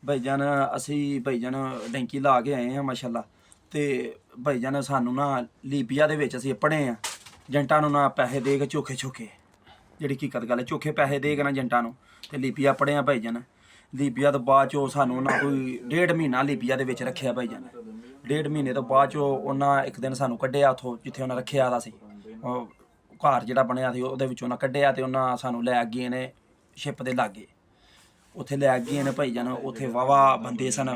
ਭਾਈਜਾਨ ਅਸੀਂ ਭਾਈਜਾਨ ਡੈਂਕੀ ਲਾ ਕੇ ਆਏ ਹਾਂ ਮਾਸ਼ਾਅੱਲਾ। ਤੇ ਭਾਈਜਾਨ ਸਾਨੂੰ ਨਾ ਲੀਬੀਆ ਦੇ ਵਿੱਚ ਅਸੀਂ ਪੜ੍ਹੇ ਆ। ਏਜੰਟਾਂ ਨੂੰ ਨਾ ਪੈਸੇ ਦੇ ਕੇ ਚੋਖੇ ਚੋਖੇ, ਜਿਹੜੀ ਹਕੀਕਤ ਗੱਲ ਹੈ, ਚੋਖੇ ਪੈਸੇ ਦੇ ਕੇ ਨਾ ਏਜੰਟਾਂ ਨੂੰ, ਤੇ ਲੀਬੀਆ ਪੜ੍ਹੇ ਆ ਭਾਈਜਾਨ। ਲੀਬੀਆ ਤੋਂ ਬਾਅਦ ਚੋਂ ਸਾਨੂੰ ਨਾ ਕੋਈ 1.5 ਮਹੀਨਾ ਲੀਬੀਆ ਦੇ ਵਿੱਚ ਰੱਖਿਆ ਭਾਈਜਾਨ। 1.5 ਮਹੀਨੇ ਤੋਂ ਬਾਅਦ ਚੋਂ ਉਹਨਾਂ ਇੱਕ ਦਿਨ ਸਾਨੂੰ ਕੱਢਿਆ ਉੱਥੋਂ ਜਿੱਥੇ ਉਹਨਾਂ ਰੱਖਿਆ ਦਾ ਸੀ। ਉਹ ਘਰ ਜਿਹੜਾ ਬਣਿਆ ਸੀ ਉਹਦੇ ਵਿੱਚੋਂ ਉਹਨਾਂ ਕੱਢਿਆ ਤੇ ਉਹਨਾਂ ਸਾਨੂੰ ਲੈ ਗਏ ਨੇ ਸ਼ਿਪ ਦੇ ਲਾਗੇ। ਉੱਥੇ ਲੈ ਗਏ ਨੇ ਭਾਈਜਾਨ। ਉੱਥੇ ਵਾਹਵਾ ਬੰਦੇ ਸਨ,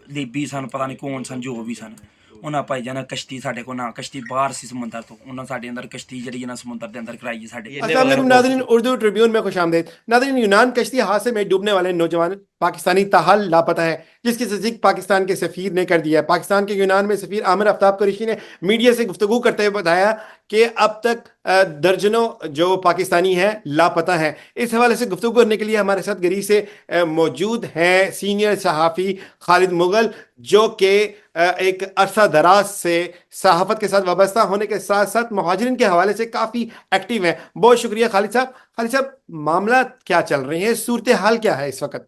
ਲੀਬੀ ਸਨ, ਪਤਾ ਨਹੀਂ ਕੌਣ ਸਨ, ਜੋ ਵੀ ਸਨ। ਉਹਨਾਂ ਭਾਈਜਾਨ ਕਸ਼ਤੀ ਸਾਡੇ ਕੋਲ ਨਾ, ਕਸ਼ਤੀ ਬਾਹਰ ਸੀ ਸਮੁੰਦਰ ਤੋਂ, ਉਹਨਾਂ ਸਾਡੇ ਅੰਦਰ ਕਸ਼ਤੀ ਜਿਹੜੀ ਹੈ ਨਾ समुंदर के अंदर कराई साढ़े। अस्सलाम वालेकुम नाज़रीन, उर्दू ट्रिब्यून में खुश आमदेद। नाज़रीन, यूनान कश्ती हादसे में डूबने वाले नौजवान पाकिस्तानी ताहाल लापता है, जिसकी तस्दीक पाकिस्तान के सफ़ीर ने कर दिया है। पाकिस्तान के यूनान में सफ़ीर आमिर आफ्ताब कुरैशी ने मीडिया से गुफ्तगू करते हुए बताया कि अब तक दर्जनों जो पाकिस्तानी हैं लापता हैं। इस हवाले से गुफ्तगू करने के लिए हमारे साथ गरी से मौजूद हैं सीनियर सहाफ़ी खालिद मुगल, जो कि एक अरसा दराज से सहाफ़त के साथ वाबस्ता होने के साथ साथ महाजिरीन के हवाले से काफ़ी एक्टिव हैं। बहुत शुक्रिया खालिद साहब। खालिद साहब, मामला क्या चल रही है, सूरत हाल क्या है इस वक्त?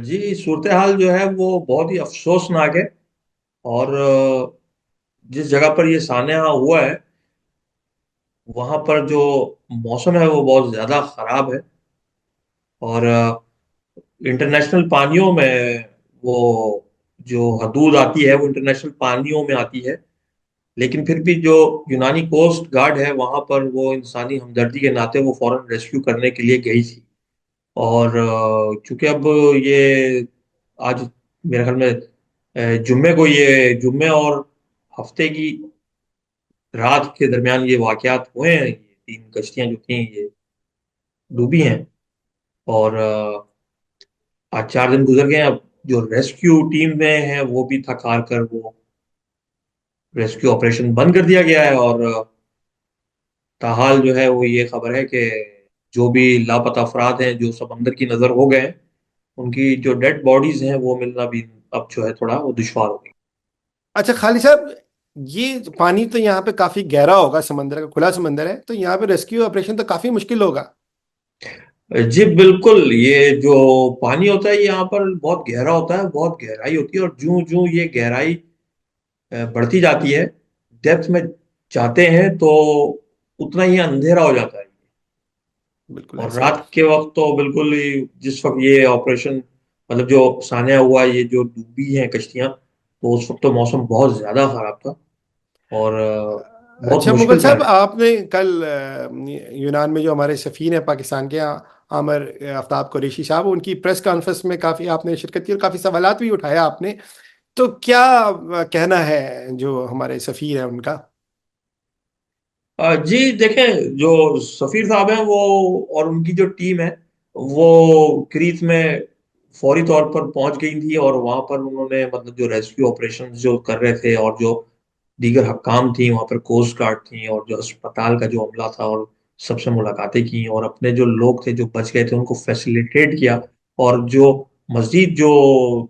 जी, सूरत हाल जो है वो बहुत ही अफसोसनाक है। और जिस जगह पर ये सान्या हुआ है वहां पर जो मौसम है वो बहुत ज्यादा खराब है। और इंटरनेशनल पानियों में वो जो हदूद आती है वो इंटरनेशनल पानियों में आती है। लेकिन फिर भी जो यूनानी कोस्ट गार्ड है वहां पर वो इंसानी हमदर्दी के नाते वो फौरन रेस्क्यू करने के लिए गई थी। और चूंकि अब ये आज मेरे ख्याल में जुम्मे को, ये जुम्मे और हफ्ते की रात के दरमियान ये वाकयात हुए हैं। ये तीन कश्तियां जो थी ये डूबी हैं। और आज 4 दिन गुजर गए हैं। अब जो रेस्क्यू टीम में है वो भी थक हार कर वो रेस्क्यू ऑपरेशन बंद कर दिया गया है। और ताहाल जो है वो ये खबर है कि जो भी लापता अफराद हैं जो समंदर की नजर हो गए हैं, उनकी जो डेड बॉडीज हैं वो मिलना भी अब जो है थोड़ा वो दुश्वार हो गई। अच्छा खालिद साहब, ये पानी तो यहाँ पे काफ़ी गहरा होगा, समंदर का खुला समंदर है, तो यहाँ पे रेस्क्यू ऑपरेशन तो काफ़ी मुश्किल होगा। जी बिल्कुल, ये जो पानी होता है यहाँ पर बहुत गहरा होता है, बहुत गहराई होती है। और जूं जूं ये गहराई बढ़ती जाती है, डेप्थ में जाते हैं तो उतना ही अंधेरा हो जाता है। बिल्कुल और ऐसा ही रात के वक्त तो बिल्कुल ही, जिस वक्त ये ऑपरेशन मतलब जो सान्या हुआ, ये जो डूबी हैं कश्तियां, तो उस वक्त तो मौसम बहुत ज्यादा खराब था और बहुत अच्छा मुगल मुश्किल था। साहब, आपने कल यूनान में जो हमारे सफ़ीर हैं पाकिस्तान के, आमिर आफ्ताब कुरैशी साहब, उनकी प्रेस कॉन्फ्रेंस में काफ़ी आपने शिरकत की और काफ़ी सवालात भी उठाया आपने। तो क्या कहना है जो हमारे सफ़ीर हैं उनका? जी देखें, जो सफीर साहब हैं वो और उनकी जो टीम है वो क्रीत में फौरी तौर पर पहुंच गई थी। और वहां पर उन्होंने मतलब जो रेस्क्यू ऑपरेशन जो कर रहे थे और जो दीगर हकाम थी वहां पर, कोस्ट गार्ड थी और जो अस्पताल का जो अमला था, और सबसे मुलाकातें की और अपने जो लोग थे जो बच गए थे उनको फैसिलिटेट किया। और जो मजीद जो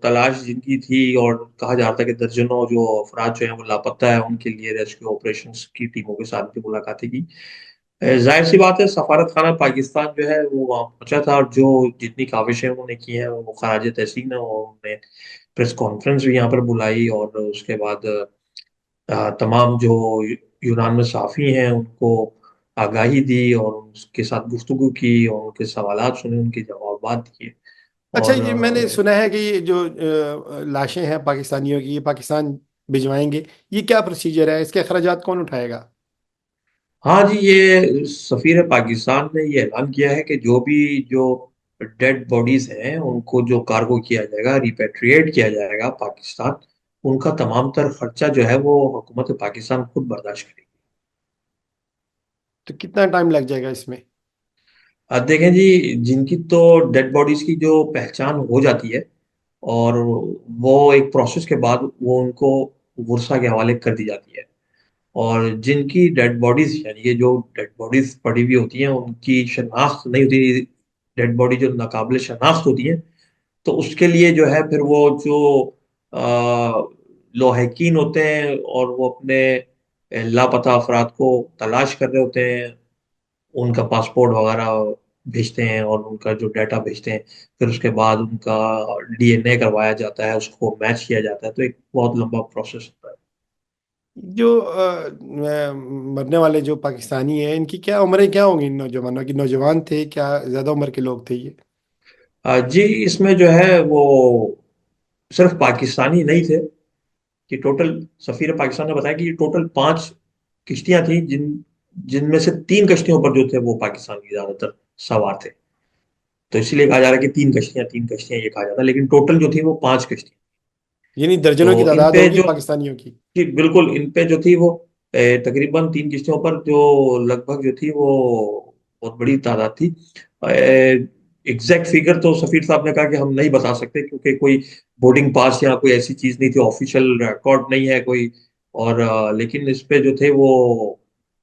तलाश जिनकी थी, और कहा जा रहा था कि दर्जनों जो अफराद जो हैं वो लापता है, उनके लिए रेस्क्यू ऑपरेशंस की टीमों के साथ भी मुलाकातें की। जाहिर सी बात है, सफारत खाना पाकिस्तान जो है वो वहाँ पहुंचा था और जो जितनी काविशें उन्होंने की हैं वो खराज तहसीन है। और उन्होंने प्रेस कॉन्फ्रेंस भी यहाँ पर बुलाई और उसके बाद तमाम जो यूनान में साफ़ी हैं उनको आगाही दी और उसके साथ गुफ्तगू की और उनके सवालात सुने, उनके जवाबात दिए। अच्छा, और ये मैंने सुना है कि ये जो लाशें हैं पाकिस्तानियों की, ये पाकिस्तान भिजवाएंगे, ये क्या प्रोसीजर है, इसके अखराजात कौन उठाएगा? हाँ जी, ये सफीर पाकिस्तान ने ये ऐलान किया है कि जो भी जो डेड बॉडीज हैं उनको जो कार्गो किया जाएगा, रिपेट्रिएट किया जाएगा पाकिस्तान, उनका तमाम तर खर्चा जो है वो हुकूमत पाकिस्तान खुद बर्दाश्त करेगी। तो कितना टाइम लग जाएगा इसमें? अब देखें जी, जिनकी तो डेड बॉडीज की जो पहचान हो जाती है और वो एक प्रोसेस के बाद वो उनको वर्षा के हवाले कर दी जाती है। और जिनकी डेड बॉडीज, यानी ये जो डेड बॉडीज पड़ी हुई होती हैं उनकी शनाख्त नहीं होती, डेड बॉडी जो नाकाबिल शनाख्त होती है, तो उसके लिए जो है फिर वो जो लोहेकीन होते हैं और वो अपने लापता अफराद को तलाश कर रहे होते हैं, उनका पासपोर्ट वगैरह भेजते हैं और उनका जो डाटा भेजते हैं, फिर उसके बाद उनका डीएनए करवाया जाता है, उसको मैच किया जाता है, तो एक बहुत लंबा प्रोसेस होता है। जो मरने वाले जो पाकिस्तानी हैं, इनकी क्या उम्रें क्या होंगी? इन नौजवानों की, नौजवान थे क्या, ज्यादा उम्र के लोग थे ये? जी, इसमें जो है वो सिर्फ पाकिस्तानी नहीं थे, कि टोटल सफीर पाकिस्तान ने बताया कि ये टोटल 5 किश्तियां थी, जिनमें से 3 कश्तियों पर जो थे वो पाकिस्तान के ज्यादातर सवार थे। तो इसीलिए कहा जा रहा है कि 3 कश्तियां ये कहा जाता है, लेकिन टोटल जो थी वो 5 कश्तियां। यानी दर्जनों की तो इन तादाद पे होगी जो पाकिस्तानियों की। थी, बिल्कुल इन पे जो थी वो तकरीबन 3 किश्तियों पर जो लगभग जो थी वो बहुत बड़ी तादाद थी। एग्जैक्ट फिगर तो सफीर साहब ने कहा कि हम नहीं बता सकते, क्योंकि कोई बोर्डिंग पास या कोई ऐसी चीज नहीं थी, ऑफिशियल रिकॉर्ड नहीं है कोई। और लेकिन इस पे जो थे वो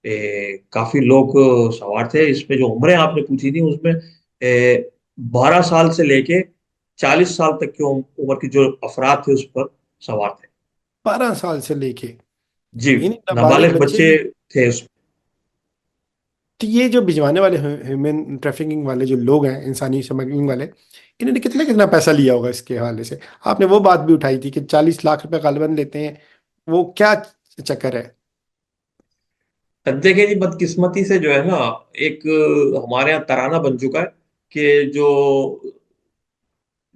काफी लोग सवार थे। इस पे जो उम्रें आपने पूछी थी उसमें 12 साल से लेके 40 साल तक की उम्र की जो अफराद थे उस पर सवार थे। 12 साल से लेके, जी, यानी नाबालिग नाबालिग बच्चे बच्चे भी। थे उसमें। तो ये जो भिजवाने वाले ह्यूमन ट्रैफिकिंग वाले जो लोग हैं, इंसानी स्मगलिंग वाले, इन्होंने कितना कितना पैसा लिया होगा इसके हवाले से? आपने वो बात भी उठाई थी कि 40 लाख रुपए गालिबन लेते हैं, वो क्या चक्कर है? देखिए जी, बदकिस्मती से जो है ना, एक हमारे यहाँ तराना बन चुका है कि जो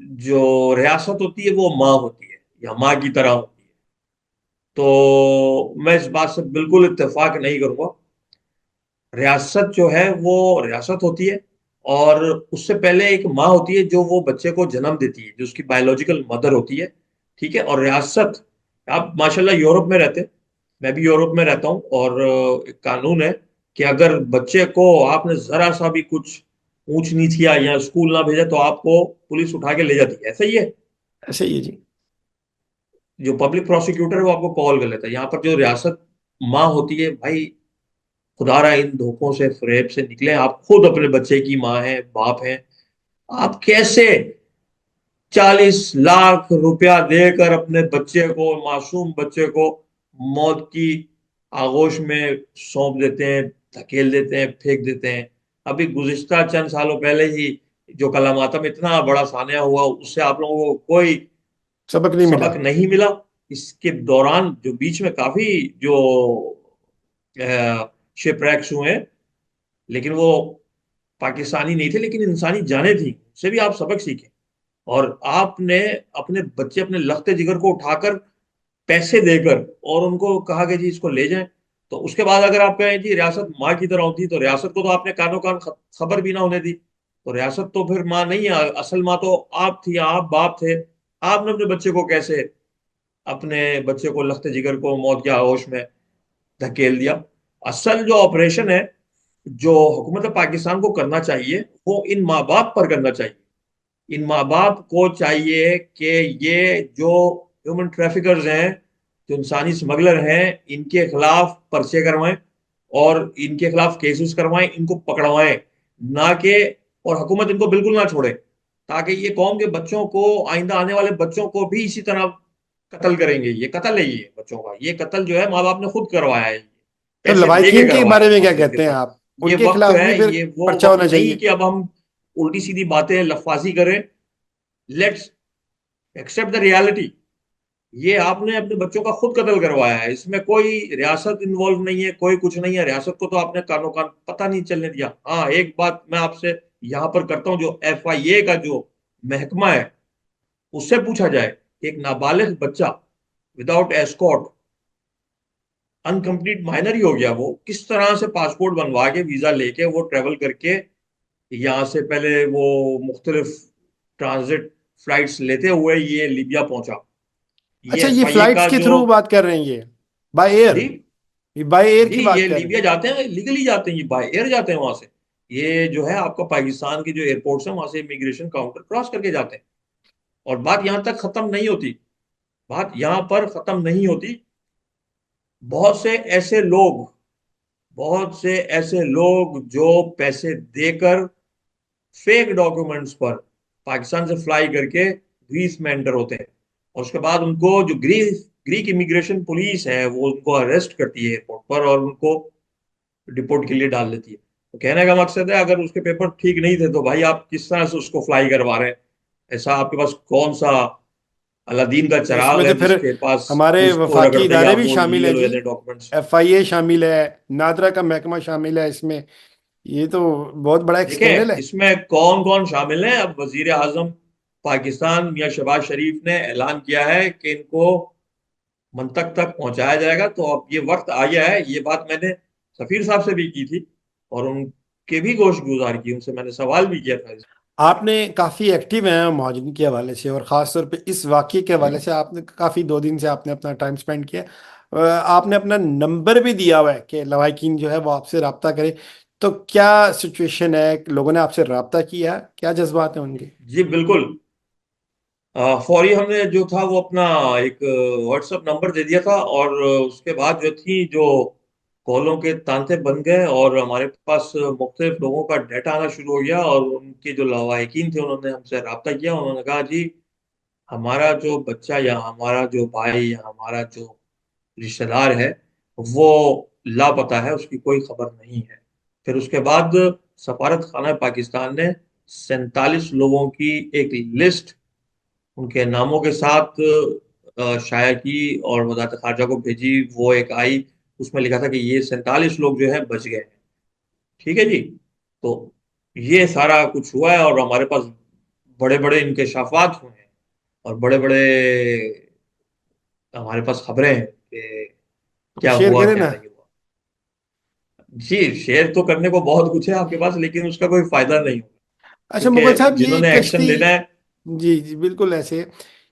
रियासत होती है वो माँ होती है, या माँ की तरह होती है। तो मैं इस बात से बिल्कुल इत्तेफाक नहीं करूंगा। रियासत जो है वो रियासत होती है, और उससे पहले एक माँ होती है जो वो बच्चे को जन्म देती है, जो उसकी बायोलॉजिकल मदर होती है। ठीक है, और रियासत, आप माशाल्लाह यूरोप में रहते हैं, मैं भी यूरोप में रहता हूँ, और एक कानून है कि अगर बच्चे को आपने जरा सा भी कुछ ऊंच नीच किया या स्कूल ना भेजा तो आपको पुलिस उठा के ले जाती है, ऐसा ही है। ऐसे ही है जी। जो पब्लिक प्रोसिक्यूटर है वो आपको कॉल कर लेता है। यहाँ पर जो रियासत माँ होती है, भाई खुदारा इन धोखों से, फरेब से निकले। आप खुद अपने बच्चे की माँ हैं, बाप हैं, आप कैसे 40 लाख रुपया देकर अपने बच्चे को, मासूम बच्चे को, मौत की आगोश में सौंप देते हैं, धकेल देते हैं, फेंक देते हैं। अभी गुज़िश्ता चंद सालों पहले ही जो कला मातम इतना बड़ा सान्या हुआ, उससे आप लोगों को कोई सबक नहीं मिला। सबक नहीं मिला। इसके दौरान जो बीच में काफी जो शिपरैक्स हुए, लेकिन वो पाकिस्तानी नहीं थे, लेकिन इंसानी जानें थी, उससे भी आप सबक सीखें। और आपने अपने बच्चे, अपने लखते जिगर को उठाकर पैसे देकर और उनको कहा कि जी इसको ले जाएं, तो उसके बाद अगर आप कहें जी रियासत माँ की तरह होती, तो रियासत को तो आपने कानो कान खबर भी ना होने दी। तो रियासत तो फिर माँ नहीं है, असल माँ तो आप थी, आप बाप थे। आपने अपने बच्चे को कैसे, अपने बच्चे को लखते जिगर को मौत के आगोश में धकेल दिया। असल जो ऑपरेशन है, जो हुकूमत पाकिस्तान को करना चाहिए, वो इन माँ बाप पर करना चाहिए। इन माँ बाप को चाहिए कि ये जो ह्यूमन ट्रैफिकर्स हैं, जो इंसानी स्मगलर हैं, इनके खिलाफ पर्चे करवाएं और इनके खिलाफ केसेस करवाएं, इनको पकड़वाएं, ना कि, और हुकूमत इनको बिल्कुल ना छोड़े, ताकि ये कौम के बच्चों को, आइंदा आने वाले बच्चों को भी इसी तरह कत्ल करेंगे। ये कत्ल है, ये बच्चों का ये कत्ल जो है माँ बाप ने खुद करवाया है, तो पैसे दे के लवाहिकीन के करवाया बारे है में क्या मुआवजे के कहते हैं साथ। आप? ये उनके वक्त जो खिलाफ भी है, फिर ये वो पर्चा वक्त होना नहीं चाहिए? कि अब हम उल्टी सीधी बातें लफाजी करें। Let's accept the reality. ये आपने अपने बच्चों का खुद कत्ल करवाया है, इसमें कोई रियासत इन्वॉल्व नहीं है, कोई कुछ नहीं है। रियासत को तो आपने कानो कान पता नहीं चलने दिया। हाँ, एक बात मैं आपसे यहां पर करता हूं, जो FIA का जो महकमा है, उससे पूछा जाए कि एक नाबालिग बच्चा विदाउट एस्कॉर्ट, अनकंप्लीट माइनर ही हो गया, वो किस तरह से पासपोर्ट बनवा के, वीजा लेके, वो ट्रेवल करके यहाँ से, पहले वो मुख्तलिफ ट्रांजिट फ्लाइट्स लेते हुए ये लीबिया पहुंचा। ये अच्छा, ये FIA फ्लाइट्स का के जो, थ्रू बात कर रहे हैं ये? By air? जी ये बाय एयर जी, की ये बात कर रहे लीबिया हैं? जाते हैं, लीगली जाते हैं, ये बाय एयर जाते हैं वहां से। ये जो है आपका पाकिस्तान के जो एयरपोर्ट्स हैं, वहां से इमिग्रेशन काउंटर क्रॉस करके जाते हैं। और बात यहां तक खत्म नहीं होती, बात यहां पर खत्म नहीं होती। बहुत से ऐसे लोग, बहुत से ऐसे लोग जो पैसे देकर फेक डॉक्यूमेंट्स पर पाकिस्तान से फ्लाई करके ग्रीस में एंटर होते हैं, और उसके बाद उनको जो ग्रीस ग्रीक इमिग्रेशन पुलिस है वो उनको अरेस्ट करती है एयरपोर्ट पर और उनको डिपोर्ट के लिए डाल देती है। तो कहने का मकसद है, अगर उसके पेपर ठीक नहीं थे तो भाई आप किस तरह से उसको फ्लाई करवा रहे हैं? ऐसा आपके पास कौन सा अलादीन का तो इसमें चिराग से है फिर जिसके पास हमारे उसको वफाकी रगड़ते ही इदारे भी आपको शामिल ये है लो, जी, ये दे डॉक्यूमेंट्स। FIA शामिल है, नादरा का महकमा शामिल है इसमें। ये तो बहुत बड़ा एक स्कैंडल देखें है। इसमें कौन कौन शामिल है। अब वजीर आजम पाकिस्तान मियां शहबाज शरीफ ने ऐलान किया है कि इनको मंतक तक पहुंचाया जाएगा। तो अब ये वक्त आ गया है, ये बात मैंने सफीर साहब से भी की थी और उनके भी गोशगुजार की, उनसे मैंने सवाल भी किया था। आपने काफ़ी एक्टिव हैं महाजन के हवाले से, और ख़ास तौर पे इस वाक़े के हवाले से आपने काफ़ी 2 दिन से आपने अपना टाइम स्पेंड किया। आपने अपना नंबर भी दिया हुआ है कि लवाकिन जो है वो आपसे रब्ता करे। तो क्या सिचुएशन है, लोगों ने आपसे रब्ता किया, क्या जज्बात हैं उनके? जी बिल्कुल। फौरी हमने जो था वो अपना एक व्हाट्सएप नंबर दे दिया था, और उसके बाद जो थी जो कॉलों के तांते बन गए और हमारे पास मुख्तलिफ लोगों का डाटा आना शुरू हो गया, और उनके जो लवाहिकीन थे उन्होंने हमसे रब्ता किया। उन्होंने कहा जी हमारा जो बच्चा या हमारा जो भाई या हमारा जो रिश्तेदार है वो लापता है, उसकी कोई खबर नहीं है। फिर उसके बाद सफारत खाना पाकिस्तान ने 47 लोगों की एक लिस्ट उनके नामों के साथ शाया की और वजारत खारजा को भेजी। वो एक आई, उसमें लिखा था कि ये 47 लोग जो है बच गए हैं। ठीक है जी। तो ये सारा कुछ हुआ है और हमारे पास बड़े बड़े इंकशाफात हुए हैं और बड़े बड़े हमारे पास खबरें हैं कि क्या शेयर हुआ करें क्या ना। नहीं हुआ। जी शेयर तो करने को बहुत कुछ है आपके पास, लेकिन उसका कोई फायदा नहीं होगा, अच्छा मुगल क्योंकि साहब, ये जिन्होंने एक्शन कश्ती, लेना है, जी जी बिल्कुल ऐसे,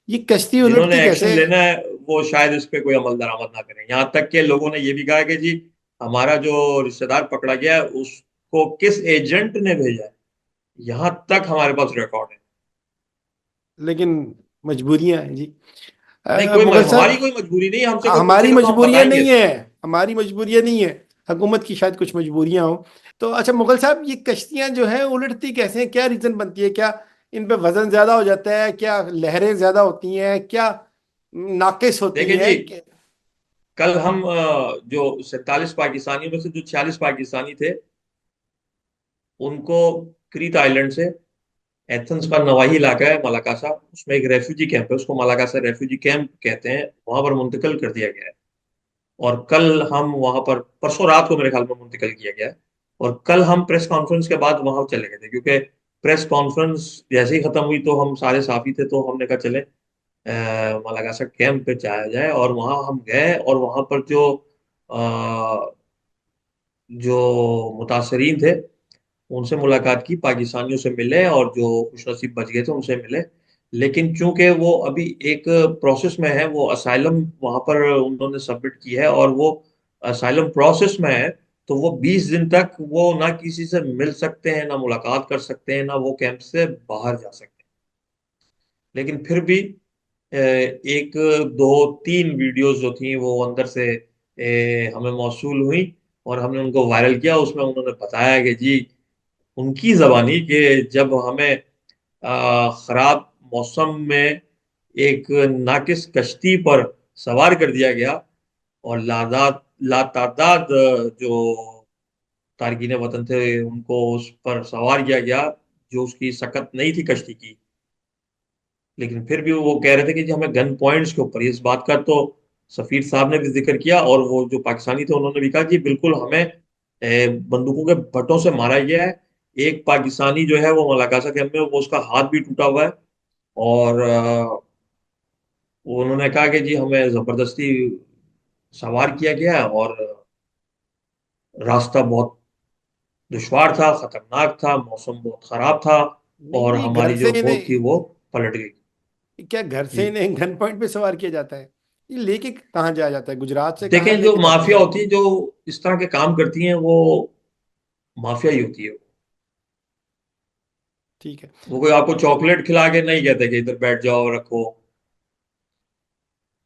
ये कश्ती जिन्होंने उलटती एक्शन कैसे? लेना है वो शायद इस पे कोई अमल दरामद ना करें। यहाँ तक के लोगों ने ये भी कहा कि जी हमारा जो रिश्तेदार पकड़ा गया है उसको किस एजेंट ने भेजा है, यहाँ तक हमारे पास रिकॉर्ड है। लेकिन मजबूरियां हैं जी। नहीं कोई मुगल हमारी साहब, कोई मजबूरी नहीं है, हमसे कोई हमारी पूछेगा तो हम मजबूरियां बताएंगे। नहीं है, हमारी मजबूरियां नहीं है, हुकूमत की शायद कुछ मजबूरियां हो। तो अच्छा मुगल साहब, ये कश्तियां जो हैं उलटती कैसे हैं, क्या रीजन बनती है? क्या इन पे वजन ज्यादा हो जाता है, क्या लहरें ज्यादा होती हैं, क्या नाकिस होती देखिए हैं जी, कल हम जो 47 पाकिस्तानियों में से जो 46 पाकिस्तानी थे उनको क्रीत आइलैंड से, एथेंस का नवाही इलाका है मलाकासा, उसमें एक रेफ्यूजी कैंप है, उसको मलाकासा रेफ्यूजी कैंप कहते हैं, वहां पर मुंतकिल कर दिया गया है। और कल हम वहां पर, परसों रात को मेरे ख्याल में मुंतकिल किया गया है, और कल हम प्रेस कॉन्फ्रेंस के बाद वहां चले गए थे, क्योंकि प्रेस कॉन्फ्रेंस जैसे ही खत्म हुई तो हम सारे साथी थे तो हमने कहा चले मलाकासा कैंप पे जाया जाए। और वहां हम गए और वहां पर जो मुतासरीन थे उनसे मुलाकात की, पाकिस्तानियों से मिले और जो खुशनसीब बच गए थे उनसे मिले। लेकिन चूंकि वो अभी एक प्रोसेस में है, वो असाइलम वहां पर उन्होंने सबमिट की है और वो असाइलम प्रोसेस में है, तो वो 20 दिन तक वो ना किसी से मिल सकते हैं, ना मुलाकात कर सकते हैं, ना वो कैंप से बाहर जा सकते हैं। लेकिन फिर भी एक दो तीन वीडियोस जो थी वो अंदर से हमें मौसूल हुई और हमने उनको वायरल किया। उसमें उन्होंने बताया कि जी उनकी जबानी कि जब हमें खराब मौसम में एक नाकिस कश्ती पर सवार कर दिया गया और लातादाद जो तारकीन वतन थे उनको उस पर सवार किया गया, जो उसकी सकत नहीं थी कश्ती की, लेकिन फिर भी वो कह रहे थे कि जी हमें गन पॉइंट्स के ऊपर, इस बात का तो सफीर साहब ने भी जिक्र किया और वो जो पाकिस्तानी थे उन्होंने भी कहा कि बिल्कुल हमें बंदूकों के भट्टों से मारा गया है। एक पाकिस्तानी जो है वो मलाकासा कैंप में, वो उसका हाथ भी टूटा हुआ है और वो उन्होंने कहा कि जी हमें जबरदस्ती सवार किया गया है और रास्ता बहुत दुश्वार था, खतरनाक था, मौसम बहुत खराब था नहीं और नहीं, घर हमारी से जो बोट थी इन्हें, वो पलट गई। क्या घर से जी इन्हें गन पॉइंट पे सवार किया जाता है? ये लेके कहाँ जाया जाता है, गुजरात से कहाँ देखें, जो लेके जाते हैं? माफिया होती है जो इस तरह के काम करती हैं वो माफिया ही होती है। ठीक है। वो कोई आपको चॉकलेट खिला के नहीं कहते कि इधर बैठ जाओ रखो।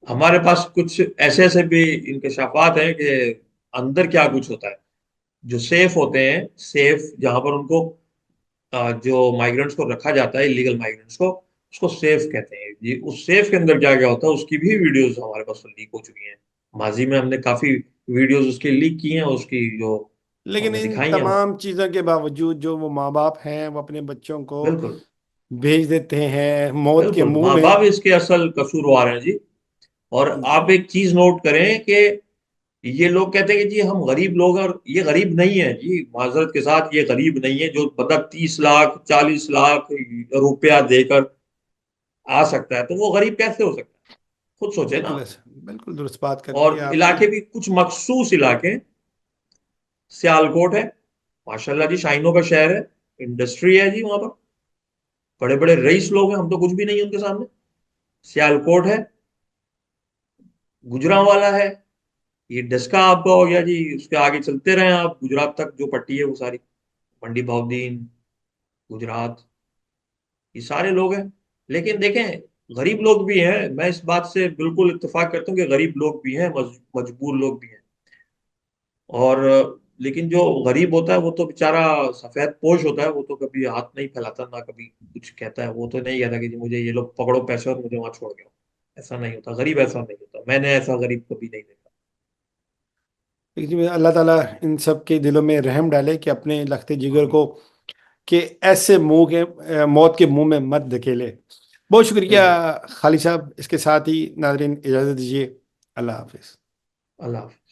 हमारे पास कुछ ऐसे ऐसे भी इंकशाफात हैं कि अंदर क्या कुछ होता है। जो सेफ होते हैं, सेफ जहां पर उनको जो माइग्रेंट्स को रखा जाता है, इलीगल माइग्रेंट्स को, उसको सेफ कहते हैं जी। उस सेफ के अंदर क्या क्या होता है उसकी भी वीडियोस हमारे पास लीक हो चुकी हैं। माजी में हमने काफी वीडियोस उसकी लीक की हैं, उसकी जो लेकिन हमने इन दिखाई है वो। तमाम चीज़ों के बावजूद जो वो माँ बाप हैं वो अपने बच्चों को बिल्कुल भेज देते हैं मौत के बिल्कुल, मुंह माँ बाप में। इसके असल कसूरवार हैं जी। और जी आप एक चीज नोट करें कि ये लोग कहते हैं कि जी हम गरीब लोग हैं, और ये गरीब नहीं है जी, माजरत के साथ ये गरीब नहीं है। जो बंदा 30 लाख 40 लाख रुपया देकर आ सकता है, तो वो गरीब कैसे हो सकता है? खुद सोचे ना बिल्कुल आप। ऐसा, बिल्कुल दुरुस्त बात कर दी है और आपने। इलाके भी कुछ मखसूस इलाके, सियालकोट है, माशाल्लाह जी, शाइनों का शहर है, इंडस्ट्री है जी वहां पर, बड़े बड़े रईस लोग हैं, हम तो कुछ भी नहीं है उनके सामने। सियालकोट है, गुजरांवाला है, ये डस्का आपका हो गया जी, उसके आगे चलते रहे आप गुजरात तक, जो पट्टी है वो सारी, मंडी भावदीन, गुजरात, ये सारे लोग हैं। लेकिन देखें, गरीब लोग भी हैं, मैं इस बात से बिल्कुल इत्तेफाक करता हूँ कि गरीब लोग भी हैं, मजबूर लोग भी हैं। और लेकिन जो गरीब होता है वो तो बेचारा सफेद पोश होता है, वो तो कभी हाथ नहीं फैलाता, ना कभी कुछ कहता है। वो तो नहीं कहता कि जी मुझे ये लोग पकड़ो पैसे और मुझे वहां छोड़ गया। ऐसा नहीं होता, गरीब ऐसा नहीं होता, मैंने ऐसा गरीब कभी नहीं देखा। लेकिन अल्लाह ताला इन सब के दिलों में रहम डाले कि अपने लखते जिगर को कि ऐसे मुंह के मौत के मुंह में मत धकेले। बहुत शुक्रिया बिल्कुल। खालिद साहब। इसके साथ ही नाजरीन इजाज़त दीजिए। अल्लाह हाफिज़। अल्लाह हाफ़िज़।